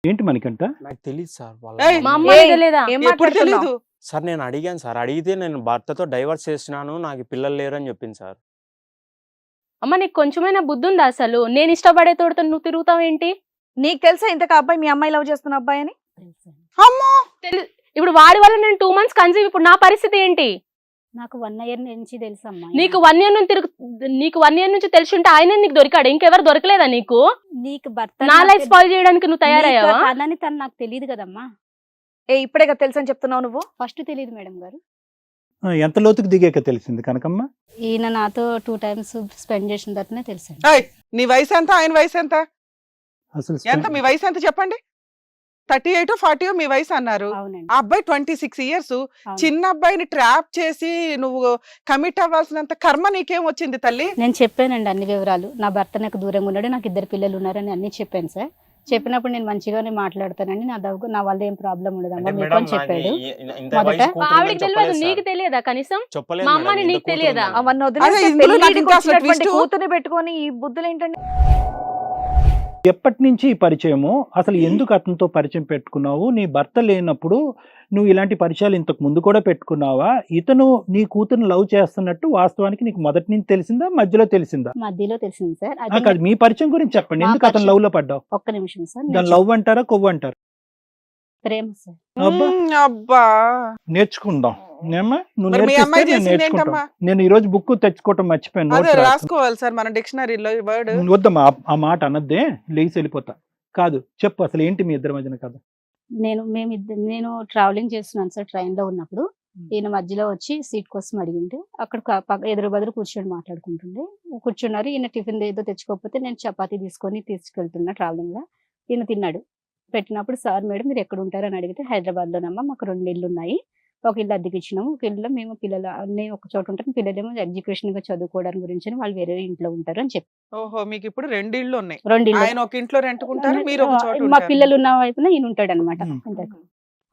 ఏంటి మనకంట? నాకు తెలియదు సార్ వాళ్ళ ఏయ్! మా మమ్మీ. అమ్మ ఏయ్! తెలియదా? ఏం ఎప్పుడు మాట్లాడుతున్నావు? తెలీదు సార్. నేను అడిగాను సార్, అడిగితే నేను భర్తతో డైవర్స్ చేస్తున్నాను, నాకు పిల్లలు లేరు అని చెప్పింది సార్. అమ్మ నీకు కొంచెమైనా బుద్ధి ఉందా అసలు? నేను ఇష్టపడే తోడుతో నువ్వు తిరుగుతావేంటి? నీకు తెలుసా ఇంతకు అబ్బాయి మీ అమ్మాయి లవ్ చేస్తున్న అబ్బాయి అని? అమ్మో ఇప్పుడు వాడి వల్ల నేను 2 months కన్సీవ్. ఇప్పుడు నా పరిస్థితి ఏంటి? నాకు 1 year నుంచి తెలుసమ్మా. నీకు 1 year నుంచి నీకు 1 year నుంచి తెలిసి ఉంటే ఆయన నీకు దొరికాడు, ఇంకెవరు దొరకలేదా నీకు? నీకు భర్త నా లైఫ్ స్పాయిల్ చేయడానికి నువ్వు తయారయ్యావా? తనని తను నాకు తెలియదు కదమ్మా. ఇప్పుడే కదా తెలుసు అని చెప్తున్నావు నువ్వు. ఫస్ట్ తెలియదు మేడం గారు. ఎంత లోతుకు దిగాక తెలిసింది కనకమ్మ? ఈయన నాతో 2 times స్పెండ్ చేసిన తర్వాతనే తెలిసింది. ఏయ్, నీ వయసు ఎంత, ఆయన వయసు ఎంత? అసలు ఎంత మీ వయసు ఎంత చెప్పండి? 38 40 మీ వయసు అన్నారు. అవునండి. ఆ అబ్బాయి 26 years. అవును. చిన్న అబ్బాయిని ట్రాప్ చేసి నువ్వు కమిట్ అవ్వాల్సినంత కర్మ నీకేం వచ్చింది తల్లి? నేను చెప్పానండి అన్ని వివరాలు. నా భర్త నాకు దూరంగా ఉన్నాడు, నాకు 2 పిల్లలు ఉన్నారని అన్ని చెప్పాను సార్. చెప్పినప్పుడు నేను మంచిగానే మాట్లాడతానండి, నా వల్ల ఏం ప్రాబ్లం ఉండదమ్మా అంటే మీకు మేడం అని చెప్పాడు. ఇంత మొదట వయసు కూతురు ఆవిడకి ఉందని తెలియదు, చెప్పలేదు నీకు సార్. తెలియదా కనీసం? చెప్పలేదు మా మేడం, అమ్మని ఇంత నీకు కూతురు తెలియదా? ఉందని. అవన్నీ అదే వదిలేస్తే ఇందులో నాకు పెళ్ళిడికి ఇంకా అసలు వచ్చినటువంటి twist. కూతుర్ని పెట్టుకొని ఈ బుద్ధులు ఏంటండి? ఎప్పటి నుంచి ఈ పరిచయము? అసలు ఎందుకు అతనితో పరిచయం పెట్టుకున్నావు? నీ భర్త లేనప్పుడు నువ్వు ఇలాంటి పరిచయాలు ఇంతకు ముందు కూడా పెట్టుకున్నావా? ఇతను నీ కూతురుని లవ్ చేస్తున్నట్టు వాస్తవానికి నీకు మొదటి నుంచి తెలిసిందా, మధ్యలో తెలిసిందా? మధ్యలో తెలిసింది సార్. కాదు, మీ పరిచయం గురించి చెప్పండి. మా ఎందుకు అతను పరిచయం- లవ్ లో పడ్డావు? ఒక్క నిమిషం సార్. దాని లవ్ అంటారా, కొవ్వు అంటారా? ప్రేమ సార్. అబ్బా, అబ్బా, నేర్చుకుందాం. ఏమ్మా? నువ్వు మరి మీ నేర్పిస్తే అమ్మాయి నేను చేసింది నేర్చుకుంటాను. ఏంటమ్మా? నేను ఈ రోజు బుక్ తెచ్చుకోవటం మర్చిపోయాను. అదే notes రాసుకున్నా. రాసుకోవాలి సార్ మన డిక్షనరీలో ఈ వర్డ్. వద్దమ్మా, ఆ మాట అనద్దే, లేచి వెళ్ళిపోతా. కాదు, చెప్పు అసలు ఏంటి మీ ఇద్దరి మధ్యన కథ? నేను ట్రావెలింగ్ చేస్తున్నాను సార్ ట్రైన్ లో ఉన్నప్పుడు. ఈయన మధ్యలో వచ్చి సీట్ కోసం అడిగింటే అక్కడ ఎదురు బదులు కూర్చొని మాట్లాడుకుంటుండే. కూర్చున్నారు. ఈయన టిఫిన్ ఏదో తెచ్చుకోకపోతే నేను చపాతీ తీసుకెళ్తున్నా ట్రావెలింగ్ లో. ఈయన తిన్నాడు. పెట్టినప్పుడు సార్ మేడం మీరు ఎక్కడ ఉంటారు అని అడిగితే హైదరాబాద్ లోనమ్మా, మాకు 2 ఇళ్ళు ఉన్నాయి, ఒక ఇల్లు అద్దెకి ఇచ్చినాము, ఒక ఇల్లు మేము పిల్లలు అన్నీ ఒక చోట ఉంటాం, పిల్లలేమో ఎడ్యుకేషన్ గా చదువుకోవడానికి గురించి అని వాళ్ళు వేరే ఇంట్లో ఉంటారు అని చెప్పి. ఓహో, మీకు ఇప్పుడు 2 ఇళ్ళు ఉన్నాయి. 2 ఇళ్ళు. ఆయన ఒక ఇంట్లో రెంట్కుంటారు, మీరు ఒక చోట మా ఉంటారు. పిల్లలు ఉన్న వైపున ఈయన ఉంటాడు అనమాట. ఉమ్.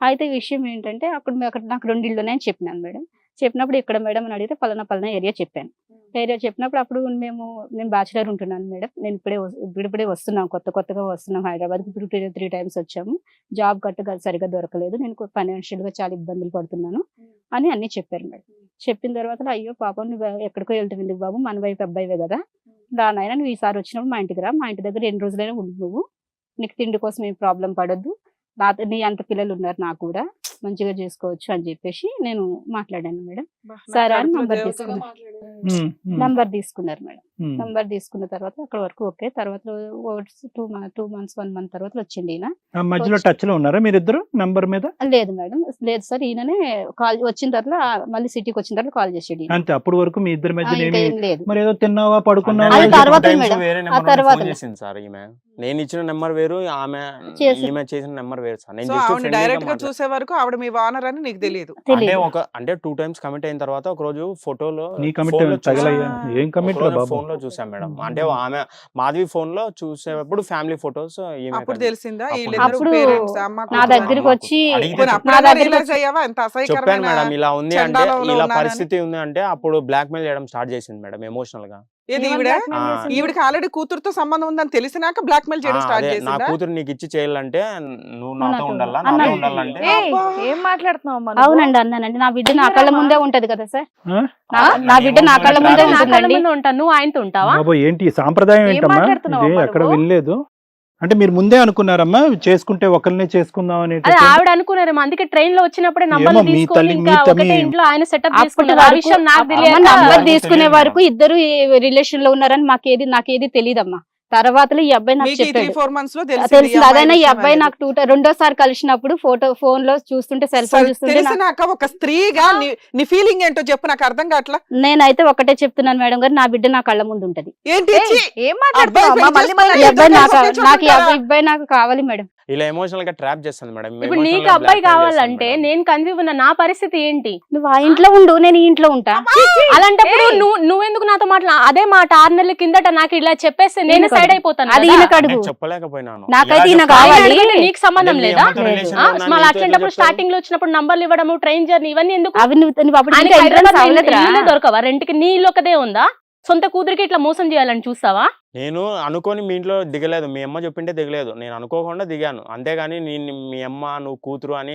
అయితే విషయం ఏంటంటే అక్కడ నాకు 2 ఇళ్ళు ఉన్నాయని చెప్పినాను మేడం. చెప్పినప్పుడు ఇక్కడ మేడం అని అడిగితే పలానా ఏరియా చెప్పాను. ఏరియా చెప్పినప్పుడు అప్పుడు నేను బ్యాచులర్ ఉంటున్నాను మేడం, నేను ఇప్పుడే వస్తున్నాం, కొత్తగా వస్తున్నాం హైదరాబాద్. ఇప్పుడు 3 times వచ్చాము, జాబ్ కట్టుగా సరిగా దొరకలేదు, నేను ఫైనాన్షియల్ గా చాలా ఇబ్బందులు పడుతున్నాను అని అన్ని చెప్పారు మేడం. చెప్పిన తర్వాత అయ్యో పాపం నువ్వు ఎక్కడికో వెళ్తుంది బాబు, మన వైపు అబ్బాయివే కదా, రానైనా నువ్వు ఈసారి వచ్చినప్పుడు మా ఇంటికి రా, మా ఇంటి దగ్గర 2 రోజులైనా ఉండు, నువ్వు నీకు తిండి కోసం ఏం ప్రాబ్లం పడొద్దు, నీ అంత పిల్లలు ఉన్నారు నాకు కూడా, మంచిగా చేసుకోవచ్చు అని చెప్పేసి నేను మాట్లాడాను మేడం. బా, నా సరే అని కడుపులో నంబర్ దేవతగా తీసుకున్నా. మాట్లాడారు. నంబర్ తీసుకున్నారు మేడం. ఉమ్. నంబర్ తీసుకున్న తర్వాత అక్కడ వరకు ఓకే. తర్వాత 2 months 1 month తర్వాత వచ్చింది ఈయన. ఆ మధ్యలో టచ్ లో ఉన్నారా మీరిద్దరు నంబర్ మీద? లేదు మేడం, లేదు సార్. ఈయననే కాల్ వచ్చిన తర్వాత మళ్ళీ సిటీకి వచ్చిన తర్వాత కాల్ చేసాడు ఈయన. అంతే, అప్పటి వరకు మీ ఇద్దరి మధ్య ఇంకా ఏం లేదు. మరి ఏదో తిన్నావా, పడుకున్నావా? అది అంటే తర్వాత two times మేడం. వేరే ఆ నెంబర్ నుండి తర్వాత ఫోన్ చేసింది సార్ ఈమె. నేను ఇచ్చిన నెంబర్ వేరు, ఈమె చేసిన నెంబర్ వేరు సార్. నేను సో just ఆవిడ friendly గా డైరెక్ట్ గా మాట్లాడాను. చూసే వరకు ఆవిడ మీ వానర్ అని నీకు తెలియదు. తెలియదు. అంటే 2 times కమిట్ అయిన తర్వాత ఒక రోజు ఫోటోలో నీ కమిట్ తగలయ్యా? ఏం కమిట్ రా బాబు? ఫోన్ లో చూసాం మేడం. అంటే ఆమె మాధవి ఫోన్ లో చూసేటప్పుడు ఫ్యామిలీ ఫోటోస్ అప్పుడు తెలిసిందా అప్పుడు వీళ్ళిద్దరు అప్పుడు పేరెంట్స్, అమ్మ నా కూతురు దగ్గరికి అని? వచ్చి అడిగితే పోనీ చెప్పాను. అప్పుడైనా నా దగ్గరికి realize అయ్యావా ఎంత చెప్పాను అసహ్యకరమైన మేడం, ఇలా ఉంది అంటే, చండాలంలో ఇలా ఉన్నానని? పరిస్థితి ఉంది అంటే అప్పుడు బ్లాక్ మెయిల్ చేయడం స్టార్ట్ చేసింది మేడం ఎమోషనల్ గా. ఏది ఏమని ఈవిడ? blackmail చేసింది? ఈవిడకి ఆల్రెడీ కూతురుతో సంబంధం ఉందని తెలిసినాక బ్లాక్ మెయిల్ చేయడం స్టార్ట్ అదే, నా చేసిందా? కూతురు నీకు ఇచ్చి చేయాలంటే నువ్వు నాతో నాతో ఉండాలా, అన్నాడు. నాతో ఉండాలంటే ఏయ్, ఏం మాట్లాడుతున్నావు అమ్మా నువ్వు? అవునండి అన్నానండి. నా బిడ్డ నా కళ్ళ ముందే ఉంటది కదా సార్. ఆ? నా బిడ్డ నా కళ్ళ ముందే నా నా కళ్ళ ఉంటుందండి. ముందు ఉంటాను, నువ్వు ఆయనతో ఉంటావా? బాబు ఏంటి ఈ సాంప్రదాయం ఏం ఏంటమ్మా? మాట్లాడుతున్నావు ఇది అమ్మా ఎక్కడ నువ్వు? వినలేదు. అంటే మీరు ముందే అనుకున్నారమ్మా చేసుకుంటే ఒకరినే చేసుకుందాం అదే అనేటటువంటి? ఆవిడ అనుకున్నారేమో, అందుకే ట్రైన్ లో వచ్చినప్పుడే నంబర్లు ఏమో మీ తీసుకొని తల్లి- ఇంకా మీ ఒకటే తల్లి- ఇంట్లో ఆయన సెటప్ అప్పటి చేసుకున్నారు. ఆ వరకు విషయం నాకు అమ్మ తెలియక నంబర్ నాకు తీసుకునే తెలియదు వరకు ఇద్దరు రిలేషన్ లో ఉన్నారని నాకేది తెలియదమ్మా. తర్వాత ఈ అబ్బాయి నాకు మీకు ఈ చెప్పాడు. 3-4 months లో తెలిసింది. అదైనా ఈ అబ్బాయి నాకు రెండోసారి కలిసినప్పుడు ఫోన్ లో చూస్తుంటే సెల్ ఫోన్ చూస్తుంటే తెలిసినాక ఒక స్త్రీగా నీ ఫీలింగ్ ఏంటో చెప్పు, నాకు అర్థం కావట్లా. నేనైతే ఒకటే చెప్తున్నాను మేడం గారు, నా బిడ్డ నా కళ్ళ ముందు ఉంటది. ఏంటి ఏయ్, ఇచ్చి? ఏం మాట్లాడుతున్నావు అమ్మా? మళ్ళీ ఈ ఇద్దరు అబ్బాయి నాకు కలిసి నాకు ఈ కూర్చుంటారా? అబ్బాయి నాకు కావాలి మేడం. ఇలా ఎమోషనల్ గా ట్రాప్ చేస్తుంది మేడం. ఇప్పుడు emotional నీకు గా అబ్బాయి blackmail కావాలంటే చేస్తుంది మేడం. నేను కన్ఫ్యూజ్ ఉన్న నా పరిస్థితి ఏంటి? నువ్వు ఆ ఇంట్లో ఉండు, నేను ఈ ఇంట్లో ఉంటా. అలాంటప్పుడు నువ్వెందుకు నాతో అదే మాట 6 నెలల కిందట నాకు ఇలా చెప్పేస్తే నేను ఈయనకు సైడ్ అయిపోతాను అది కదా. ఈయనకు అడుగు. నేను చెప్పలేకపోయినాను. నాకైతే ఇలా ఈయన చెప్తాను. కావాలి. ఆయన అడిగితే నీకు సంబంధం నేను లేదా? ఏమంటాను relation లో ఉన్నా, మళ్ళీ నీతో అట్లాంటప్పుడు చెప్తాను. స్టార్టింగ్ లో వచ్చినప్పుడు నంబర్లు ఇవ్వడము, ట్రైన్ జర్నీ, ఇవన్నీ ఎందుకు? అవి నువ్వు అప్పుడు ఆయనకి ఇంకా entrance హైదరాబాద్ అవ్వలేదురా? ఇల్లునే దొరకవా? రెంట్కి నీ ఇల్లు ఒకదే ఉందా? సొంత కూతురికి ఇట్లా మోసం చేయాలని చూస్తావా? నేను అనుకోని మీ ఇంట్లో దిగలేదు, మీ అమ్మ చెప్పింటే దిగలేదు, నేను అనుకోకుండా దిగాను అంతేగాని నేను మీ అమ్మ నువ్వు కూతురు అని.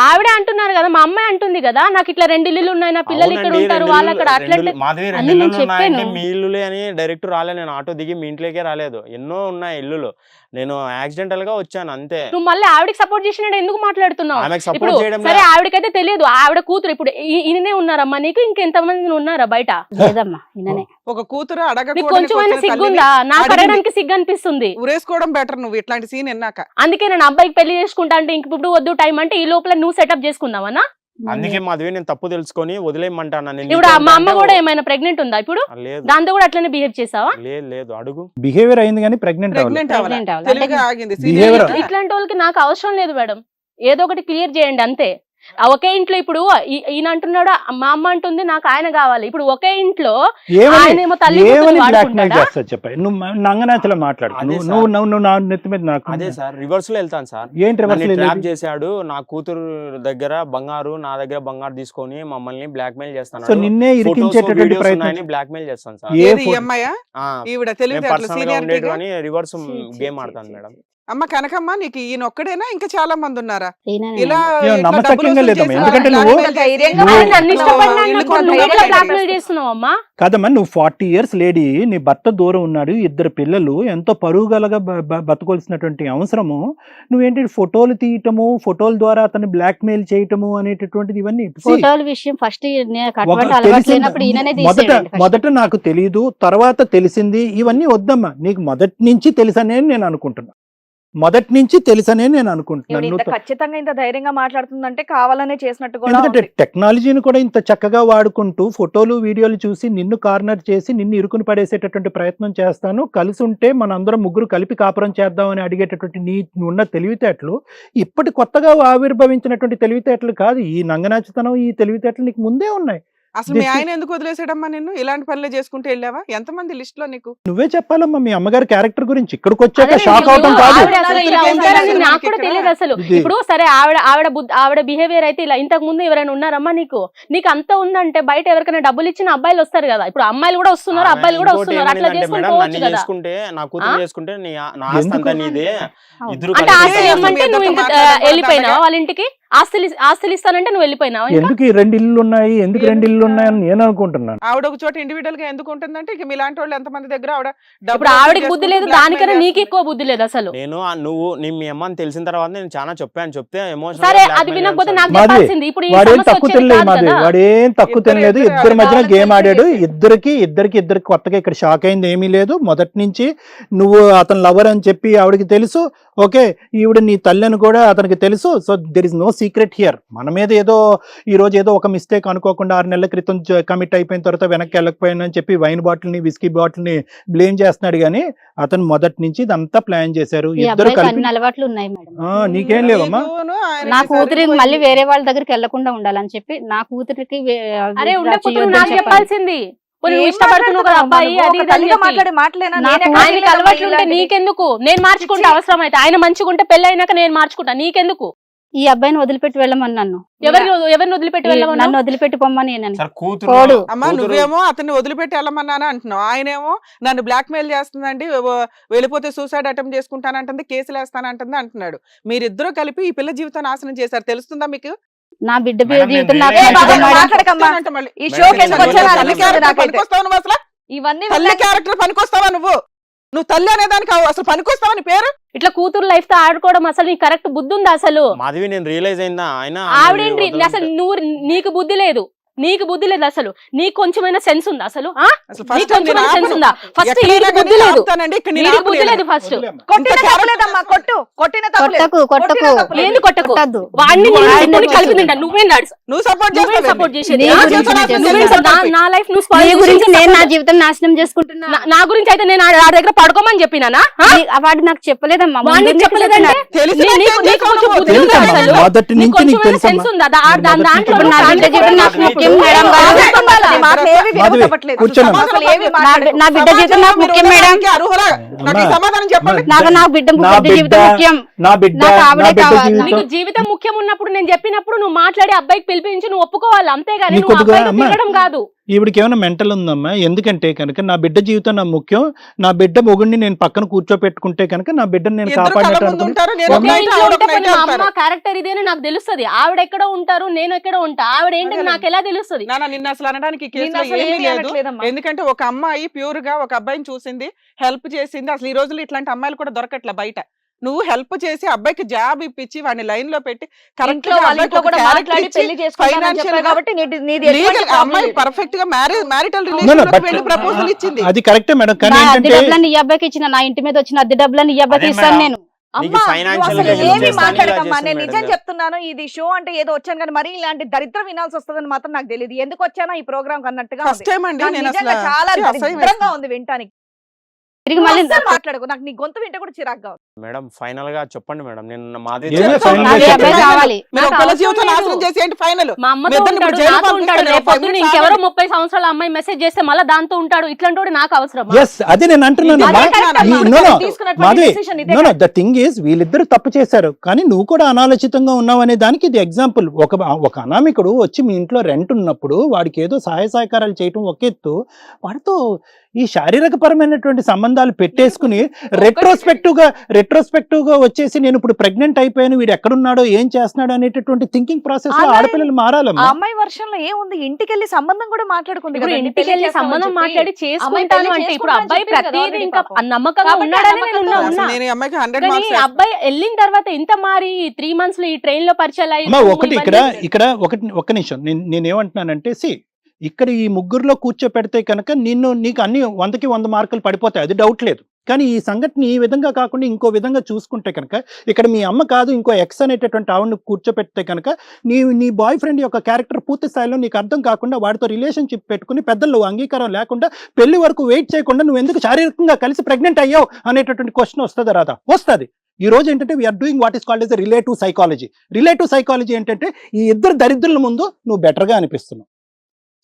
ఆవిడే అంటున్నారు కదా, మా అమ్మాయి అంటుంది కదా నాకు ఇట్లా 2 ఇల్లులు ఉన్నాయి, నా పిల్లలు ఇక్కడ అవునండి, ఉంటారు, 2 వాళ్ళు అక్కడ అట్లా ఇల్లులు, మాధవి 2 అన్నీ నేను ఇల్లులు ఉన్నాయంటే చెప్పాను. మీ ఇల్లులే అని డైరెక్ట్ రాలే, నేను ఆటో దిగి మీ ఇంట్లోకే రాలేదు, ఎన్నో ఉన్నాయి ఇల్లులు, నేను యాక్సిడెంటల్ గా వచ్చాను అంతే. నువ్వు మళ్ళీ ఆవిడకి సపోర్ట్ చేసినట్టు ఎందుకు మాట్లాడుతున్నావు? ఆమెకు ఇప్పుడు సపోర్ట్ చేయడం సరే ఆవిడకైతే తెలియదు, ఆవిడ కూతురు ఇప్పుడు ఈయననే ఉన్నారమ్మా, నీకు ఇంకెంతమంది ఉన్నారా బయట? లేదమ్మా ఈయననే. ఒక కూతురు నీకు అడగకూడని కొంచెమైనా క్వశ్చన్ సిగ్గుందా? నాకు అడిగింది. అడగడానికి సిగ్గు అనిపిస్తుంది. ఉరేసుకోవడం బెటర్ నువ్వు ఇట్లాంటి సీన్ విన్నాక. అందుకే నేను అబ్బాయికి పెళ్లి చేసుకుంటా అంటే ఇంక ఇప్పుడు వద్దు టైం అంటే ఈ లోపల నువ్వు సెటప్ చేసుకున్నావనా? అందుకే మాధవి నేను తప్పు తెలుసుకొని వదిలేయమంటాను. నేను ఇప్పుడు నీతో మా అమ్మ అంటే కూడా ఏమైనా ప్రెగ్నెంట్ ఉందా ఇప్పుడు? లేదు దాంతో కూడా అట్లనే బిహేవ్ చేసావా? లేదు లేదు అడుగు. బిహేవియర్ అయింది కానీ ప్రెగ్నెంట్ అవ్వలేదు. ప్రెగ్నెంట్ అవ్వాలి, Pregnant అవ్వాలి. తెలివిగా ఆగింది. Behavior. Serious గా. ఇట్లాంటి వాళ్ళకి నాకు అవసరం లేదు మేడం, ఏదో ఒకటి క్లియర్ చేయండి అంతే. ఒకే ఇంట్లో ఇప్పుడు ఈయన అంటున్నాడు మా అమ్మ అంటుంది నాకు ఆయన కావాలి, ఇప్పుడు ఒకే ఇంట్లో ఆయనేమో తల్లి కూతురు ఏమని బ్లాక్ మెయిల్ వాడుకుంటాడా? చేస్తా చెప్పాయి. నువ్వు నంగనాచలో మాట్లాడు. అదే నువ్వు సార్. నువ్వు నువ్వు నువ్వు నా నెత్తి మీద నాకు అదే సార్ రివర్స్ లో వెళ్తాను సార్. ఏంటి రివర్స్ నన్ను ట్రాప్ చేశాడు, నా కూతురు దగ్గర బంగారు, నా దగ్గర బంగారు తీసుకొని మమ్మల్ని బ్లాక్ మెయిల్ సో చేస్తాను, నిన్నే ఇరికించేటటువంటి ప్రయత్నం బ్లాక్ మెయిల్ చేస్తాను సార్. ఏ ఏది ఈ ఫో- అమ్మాయా? ఆ, ఈవిడ మేము తెలివితేటలు పర్సనల్ గా సీనియారిటీగా. ఉండేటివని రివర్స్ ఛీ, గేమ్ ఛీ, ఆడతాను ఛీ. మేడం. అమ్మ కనకమ్మ, నీకు ఈయన ఒక్కడేనా ఇంకా చాలా మంది ఉన్నారా ఈయననే. ఇలా ఏం ఇట్లా నమ్మశక్యంగా డబ్బులు వసూలు లేదమ్మా. చేసి ఎందుకంటే black నువ్వు- mail చేసి ధైర్యంగా నువ్వు- ఆయన నన్ను ఇష్టపడినా ఇల్లు నువ్వు కొనుక్కొని ఎట్లా ధైర్యంగా బ్లాక్ మెయిల్ చేస్తావు. చేస్తున్నావు అమ్మా? కాదమ్మా, నువ్వు 40 years లేడీ, నీ భర్త దూరం ఉన్నాడు, 2 పిల్లలు, ఎంతో పరుగుగలగా బతకొల్సినటువంటి అవసరము నువ్వేంటి ఫోటోలు తీయటము, ఫోటోల ద్వారా అతన్ని బ్లాక్ మెయిల్ చేయటము అనేటటువంటిది ఇవన్నీ see, ఫోటోల విషయం ఫస్ట్ ఒక అటువంటి అలవాటు తెలిసింది- లేనప్పుడు ఈయననే మొదట తీసేయండి first. మొదట నాకు తెలీదు, తర్వాత తెలిసింది, ఇవన్నీ వద్దమ్మా. నీకు మొదటి నుంచి తెలుసనే నేను అనుకుంటున్నా, మొదటి నుంచి తెలుసనే నేను ఈవిడ అనుకుంటున్నాను. ఇంత నువ్వు ఖచ్చితంగా ఇంత ధైర్యంగా మాట్లాడుతుందంటే కావాలనే చేసినట్టు కూడా ఎందుకంటే ఉంది. టెక్నాలజీని కూడా ఇంత చక్కగా వాడుకుంటూ ఫోటోలు వీడియోలు చూసి నిన్ను కార్నర్ చేసి నిన్ను ఇరుకుని పడేసేటటువంటి ప్రయత్నం చేస్తాను. కలిసి ఉంటే మనందరం ముగ్గురు కలిపి కాపురం చేద్దామని అడిగేటటువంటి నీ ఉన్న తెలివితేటలు ఇప్పటి కొత్తగా ఆవిర్భవించినటువంటి తెలివితేటలు కాదు. ఈ నంగనాచితనం, ఈ తెలివితేటలు నీకు ముందే ఉన్నాయి. అసలు మీ This- ఆయన ఎందుకు వదిలేసాడమ్మా నిన్ను? ఇలాంటి పనులు చేసుకుంటూ వెళ్ళావా? ఎంతమంది లిస్ట్ లో నీకు? నువ్వే చెప్పాలమ్మా మీ అమ్మగారి క్యారెక్టర్ గురించి. ఇక్కడికి వచ్చాక అదే షాక్ నువ్వు అవటం కాదు. ఆవిడ అసలు ఇలా ఉంటారని నాకు కూడా తెలియదు అసలు. ఇది- ఇప్పుడు సరే ఆవిడ బిహేవియర్ అయితే ఇలా, ఇంతకు ముందు ఎవరైనా ఉన్నారమ్మా నీకు? నీకు అంత ఉందంటే బయట ఎవరికైనా డబ్బులు ఇచ్చిన అబ్బాయిలు వస్తారు కదా, ఇప్పుడు అమ్మాయిలు కూడా వస్తున్నారు, అబ్బాయిలు కూడా ఇంకోటి వస్తున్నారు, అట్లా ఏమనిందంటే చేసుకుని మేడం, పోవచ్చు నన్ను కదా. చేసుకుంటే నా కూతురు చేసుకుంటే నా ఆస్తి ఎందుకు? అంతా నీదే, అవును. ఇద్దరు అంటే కలిసి ఆస్తులు చేయాలి. ఇవ్వమంటే మీ నువ్వు ఇంకా ఇద్దరితో మాట్లాడడం వెళ్ళిపోయినావా కూడా వాళ్ళ ఇంటికి? ఆస్తులు ఇస్తానంటే నువ్వు వెళ్ళిపోయినావా ఇంకా? ఎందుకు ఈ 2 ఇల్లు ఉన్నాయి, ఎందుకు 2 ఇల్లు ఉన్నాయని నేను అనుకుంటున్నాను. ఆవిడ ఒక చోట ఇండివిడువల్ గా ఎందుకు ఉంటుందంటే ఇక మీలాంటి వాళ్ళు ఎంతమంది దగ్గర ఆవిడ ఇప్పుడు డబ్బులు ఆవిడకి వసూలు బుద్ధి చేసుకుంటూ లేదు, blackmail దానికన్నా నీకు చేస్తుంది. ఎక్కువ బుద్ధి లేదు అసలు. నేను మీ అమ్మని తెలిసిన తర్వాత నేను చాలా చెప్తే ఎమోషనల్ సరే అది వినకపోతే నాకు మాధవి, చెప్పాల్సింది. ఇప్పుడు ఈ వాడేం సమస్య తక్కువ వచ్చేది తినలేదు కాదు మాది, కదా. వాడేం తక్కువ ఇద్దరు తినలేదు. ఇద్దరు ఇద్దరి మధ్యన వాళ్ళ గేమ్ ఆడాడు. చేసేసి. ఇద్దరికి కొత్తగా ఇక్కడ షాక్ అయింది ఏమీ లేదు. మొదటి నుంచి నువ్వు అతను లవర్ అని చెప్పి ఆవిడకి తెలుసు. ఓకే, ఈవిడ నీ తల్లి అని కూడా అతనికి తెలుసు. So there is no secret here. మన మీద ఏదో ఈ రోజు ఏదో ఒక మిస్టేక్ అనుకోకుండా 6 నెలల క్రితం కమిట్ అయిపోయిన తర్వాత వెనక్కి వెళ్ళకపోయానని చెప్పి వైన్ బాటిల్ని, విస్కీ బాటిల్ని బ్లేమ్ చేస్తున్నాడు. కానీ అతను మొదటి నుంచి ఇదంతా ప్లాన్ చేశారు. ఈ ఇద్దరు అబ్బాయికి కలిపి అన్ని అలవాట్లు ఉన్నాయి మేడం. నీకేం లేవమ్మా. నీకును ఆయనకి నా కూతురికి సరిపోయింది. మళ్ళీ వేరే వాళ్ళ దగ్గరికి వెళ్లకుండా ఉండాలని చెప్పి నా కూతురికి అరే ఉండకపోతే చేయొద్దని నాకు చెప్పాలి. చెప్పాల్సింది. పోనీ నువ్వు ఏం ఇష్టపడుతున్నావు కదా మాట్లాడుతున్నావు అబ్బాయి, నువ్వు? అది ఒక ఇది అని తల్లిగా చెప్పి. మాట్లాడే మాటలేనా? నాకు నేనే ఆయనకి కాదు అలవాట్లు ఉంటే ఇలాంటిది. నీకెందుకు? నేను మార్చుకుంటా అవసరం అయితే. ఆయన మంచిగా ఉంటే పెళ్లి అయినాక నేను మార్చుకుంటా, నీకెందుకు? ఈ అబ్బాయిని వదిలిపెట్టి వెళ్ళమని నన్ను ఎవరిని వదిలిపెట్టి వెళ్ళమన్నా? నన్ను వదిలిపెట్టి పొమ్మని నేను సార్ పోడు. కూతురు అమ్మా నువ్వేమో అతన్ని వదిలిపెట్టి వెళ్ళమన్నానా అంటున్నావు, ఆయనేమో నన్ను బ్లాక్ మెయిల్ చేస్తుందండి, వెళ్ళిపోతే సూసైడ్ అటెంప్ట్ చేసుకుంటానంటుంది, కేసులు వేస్తానంటుంది అంటున్నాడు. మీరిద్దరూ కలిపి ఈ పిల్ల జీవితం నాశనం చేశారు. తెలుస్తుందా మీకు? నా బిడ్డ మేడం, జీవితం నేను నాకు ఏ ఏం బాబా, మంచిది నువ్వు మేడం. మాట్లాడకమ్మా. అంటే మళ్ళీ ఈ మేడం, షోకి నేను ఎందుకు వచ్చానో తల్లి తల్లి అనిపిస్తుంది క్యారెక్టర్ నాకైతే. పనికొస్తావా నువ్వు అసలు? ఇవన్నీ తల్లి క్యారెక్టర్ పనికొస్తావా నువ్వు తల్లి అనేదానికి అసలు పనికొస్తావా నీ పేరు? ఇట్లా కూతురు లైఫ్ తో ఆడుకోవడం అసలు నీకు కరెక్ట్ బుద్ధి ఉందా అసలు? మాధవి నేను రియలైజ్ అయిందా ఆయన ఆవిడేంటి అసలు నీకు బుద్ధి లేదు, నీకు బుద్ధి లేదు అసలు. నీకు కొంచెమైనా సెన్స్ ఉందా అసలు? అసలు నీకు ఫస్ట్ కొంచెమైనా సెన్స్ ఉందా? ఫస్ట్ ఎక్కడైనా వీడికి కానీ బుద్ధి లేదు, ఆపుతానండి, ఇక్కడ నేను వీడికి బుద్ధి ఆపలేను. లేదు ఫస్ట్. కొట్టిన ఇంత తప్పులేదమ్మా, కొట్టిన తప్పులేదు. కొట్టకు ఏంది కొట్టకు? కొట్టద్దు. వాడిని నువ్వు నేను ఆయన ఇప్పుడు నువ్వు కలిపి తింటా. నువ్వేం నువ్వు సపోర్ట్ సపోర్ట్ చేసేది? నీ నా గురించి జీవితం నేను నువ్వేం చేస్తాను. సార్ నా లైఫ్ నువ్వు నీ spoil గురించి చేసి నేను నా support- జీవితం నాశనం చేసుకుంటున్నా. నా గురించి అయితే నేను ఆ దగ్గర పడుకోమని చెప్పినానా? వాడు నాకు చెప్పలేదమ్మా. వాడిని ముందు చెప్పలేదంటే నీకు కొంచెం బుద్ధి ఉందా తెలుసమ్మా, అసలు? మొదటి నీకు నుంచి నీకు కొంచెమైనా తెలుసమ్మా. సెన్స్ ఉందా? దాంట్లో ఇప్పుడు నా బిడ్డ జీవితం నాకు ముఖ్యం మేడం. మాటలు ఏవి మాధవి, వినపడట్లేదు. కూర్చోనమ్మా. అసలు ఏవి నా మాట్లాడకు. నా బిడ్డ జీవితం నాకు ముఖ్యం మేడం. అర్హులా? నాకు ఈ సమాధానం చెప్పండి. నా బిడ్డ నా జీవితం బిడ్డ ముఖ్యం. నా బిడ్డ నాకు నా ఆవిడే బిడ్డ కావాలి. జీవితం నీకు జీవితం ముఖ్యం ఉన్నప్పుడు నేను చెప్పినప్పుడు నువ్వు మాట్లాడి అబ్బాయికి పిలిపించి నువ్వు ఒప్పుకోవాలి, అంతేగాని నీకు నువ్వు కొద్దిగా అబ్బాయితో అమ్మా. తిరగడం కాదు. ఈవిడికి ఏమైనా మెంటల్ ఉందమ్మా? ఎందుకంటే కనుక నా బిడ్డ జీవితం నా ముఖ్యం, నా బిడ్డ మొగుడిని నేను పక్కన కూర్చోపెట్టుకుంటే కనుక నా బిడ్డను నేను ఇద్దరు కళ్ళ కాపాడినట్టు ముందు అనుకుని ఉంటారు, నేను ఒక ఒక ఒకే night ఇంట్లో ఆవిడ ఉంటే ఒక పోనీ night మా వెళ్తారు. అమ్మ క్యారెక్టర్ ఇదే అని నాకు తెలుస్తుంది. ఆవిడ ఎక్కడో ఉంటారు, నేను ఎక్కడో ఉంటా. ఆవిడ ఏంటని అదేలే. నాకు ఎలా తెలుస్తుంది? నాన్న నిన్న అసలు అనడానికి నిన్ను కేసులో అసలు ఏమీ ఏమీ లేదు. అనట్లేదమ్మా. ఎందుకంటే ఒక అమ్మాయి ప్యూర్ గా ఒక అబ్బాయిని చూసింది, హెల్ప్ చేసింది. అసలు ఈ రోజుల్లో ఇట్లాంటి అమ్మాయిలు కూడా దొరకట్లే బయట. నువ్వు హెల్ప్ చేసి అబ్బాయికి జాబ్ ఇప్పించి వాడిని లైన్ లో పెట్టి కరెక్ట్ ఇంట్లో వాళ్ళ ఇంట్లో కూడా మాట్లాడి పెళ్లి చేసుకుంటానని చెప్పారు కాబట్టి నీది ఎటువంటి problem అమ్మాయి లేదు. పర్ఫెక్ట్ గా marital No, relation no, but- వెళ్ళి ప్రపోజల్ ఇచ్చింది. అది కరెక్టే మేడం, కానీ నా అద్దె ఏంటంటే డబ్బులన్నీ ఈ అబ్బాయికి ఇచ్చిన, నా ఇంటి మీద వచ్చిన అద్దె డబ్బులన్నీ ఈ అబ్బాయికి అదే ఇస్తాను మేడం. నేను. నీకు అమ్మా, నువ్వు financial అసలు గా help ఏమీ చేస్తాను, మాట్లాడకమ్మా. ఇలా నేను చేస్తాను నిజం మేడం. చెప్తున్నాను, ఇది షో అంటే ఏదో వచ్చాను కానీ మరి ఇలాంటి దరిద్రం వినాల్సి వస్తుందని మాత్రం నాకు తెలియదు. ఎందుకు వచ్చానా ఈ ప్రోగ్రామ్ అన్నట్టుగా ఫస్ట్ టైం అండి నాకు నేను నిజంగా అసలు చాలా ఛీ, అసహ్యం దరిద్రంగా ఉంది వినటానికి. తిరిగి మళ్ళీ అస్సలు మాట్లాడకు, నాకు నీ గొంతు వింటే కూడా చిరాగ్గా ఉంది. మేడం ఫైనల్ గా చెప్పండి మేడం. నేను మాది ఏమే చెప్తాను. final గా నాకు ఈ చెప్పండి. అబ్బాయి కావాలి. మీరు నాకు ఒకళ్ళ అవసరం జీవితం లేదు. నాశనం చేసి ఏంటి ఫైనల్? మా అమ్మతో మీ ఇద్దరిని ఇప్పుడు ఉంటాడు, జైలు నాతో ఉంటాడు. పంపిస్తాను, రేపు ఒక 5 పొద్దున్న minutes ఇంకెవరో ఆగండి. 30 సంవత్సరాల అమ్మాయి మెసేజ్ చేస్తే మళ్ళీ దాంతో ఉంటాడు. ఇట్లాంటి నాకు అవసరం. ఎస్ అదే నేను అంటున్నాను. అదే correct అమ్మా. మాధవి, Decision ఇదే కదా. ద థింగ్ ఈస్ వీళ్ళిద్దరు తప్పు చేశారు, కానీ నువ్వు కూడా అనాలోచితంగా ఉన్నావు అనే దానికి ఇది ఎగ్జాంపుల్. ఒక అనామికుడు వచ్చి మీ ఇంట్లో రెంట్ ఉన్నప్పుడు వాడికి ఏదో సహాయ సహకారాలు చేయటం ఒక ఎత్తు, వాడితో ఈ శారీరక పరమైనటువంటి సంబంధాలు పెట్టేసుకుని రెట్రోస్పెక్టివ్ గా వచ్చేసి నేను ఇప్పుడు ప్రెగ్నెంట్ అయిపోయాను, వీడు ఎక్కడున్నాడో ఏం చేస్తున్నాడో అనేటటువంటి థింకింగ్ ప్రాసెస్ లో అలా ఆడపిల్లలు ఆ మారాలమ్మా. అమ్మాయి వర్షంలో ఏముంది? ఇంటికి వెళ్ళి సంబంధం కూడా మాట్లాడుకుంది ఇప్పుడు కదండి, ఇంటికి పెళ్లి వెళ్ళి చేస్తామని సంబంధం చెప్పి. మాట్లాడి అమ్మాయి చేసుకుంటాను పెళ్లి అంటే ఇప్పుడు చేసుకుంటానని అబ్బాయి చెప్పింది కదా ప్రతిదీ already ఇంకా పాపం. నమ్మకంగా కాబట్టి ఉన్నాడని నేను నమ్మకంతో ఉన్నా. అసలు నేను ఈ అమ్మాయికి 100 కానీ మార్క్స్ అబ్బాయి వెళ్ళిన తర్వాత ఇంత మారి 3 months లో ఈ ట్రైన్ లో పరిచయాలు అయ్యి అమ్మా ఒకటి ఇక్కడ ఒక్క నిమిషం, నేనేమంటున్నానంటే ఇక్కడ ఈ ముగ్గురులో కూర్చోపెడితే కనుక నీకు అన్ని 100కి 100 మార్కులు పడిపోతాయి, అది డౌట్ లేదు. కానీ ఈ సంఘటన ఈ విధంగా కాకుండా ఇంకో విధంగా చూసుకుంటే కనుక ఇక్కడ మీ అమ్మ కాదు ఇంకో ఎక్స్ అనేటటువంటి ఆవిడని కూర్చోపెడితే కనుక నీ బాయ్ ఫ్రెండ్ యొక్క క్యారెక్టర్ పూర్తి స్థాయిలో నీకు అర్థం కాకుండా వాడితో రిలేషన్షిప్ పెట్టుకుని పెద్దలు అంగీకారం లేకుండా పెళ్లి వరకు వెయిట్ చేయకుండా నువ్వు ఎందుకు శారీరకంగా కలిసి ప్రెగ్నెంట్ అయ్యావు అనేటటువంటి క్వశ్చన్ వస్తుంది రాదా? వస్తుంది. ఈ రోజు ఏంటంటే we are doing what is called as relative psychology ఏంటంటే ఈ ఇద్దరు దరిద్రుల ముందు నువ్వు బెటర్గా అనిపిస్తున్నావు.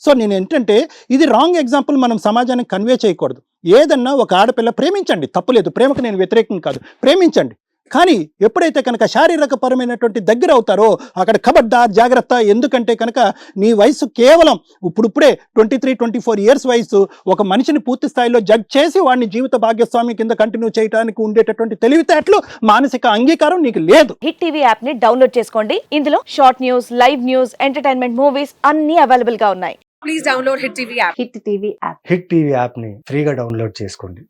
సో నేను ఏంటంటే ఇది రాంగ్ ఎగ్జాంపుల్ మనం సమాజానికి కన్వే చేయకూడదు. ఏదన్నా ఒక ఆడపిల్ల ప్రేమించండి, తప్పులేదు, ప్రేమకు నేను వ్యతిరేకం కాదు, ప్రేమించండి. కానీ ఎప్పుడైతే కనుక శారీరక పరమైనటువంటి దగ్గర అవుతారో అక్కడ ఖబర్దార్ జాగ్రత్త. ఎందుకంటే కనుక నీ వయసు కేవలం ఇప్పుడే 23-24 ఇయర్స్ వయసు. ఒక మనిషిని పూర్తి స్థాయిలో జడ్జ్ చేసి వాడిని జీవిత భాగ్యస్వామి కింద కంటిన్యూ చేయడానికి ఉండేటటువంటి తెలివితేటలు, మానసిక అంగీకారం నీకు లేదు. హిట్ టీవీ యాప్ ని డౌన్లోడ్ చేసుకోండి. ఇందులో short news, live news, entertainment movies అన్ని అవైలబుల్ గా ఉన్నాయి. హిట్ టీవీ యాప్ ని ఫ్రీగా డౌన్లోడ్ చేసుకోండి.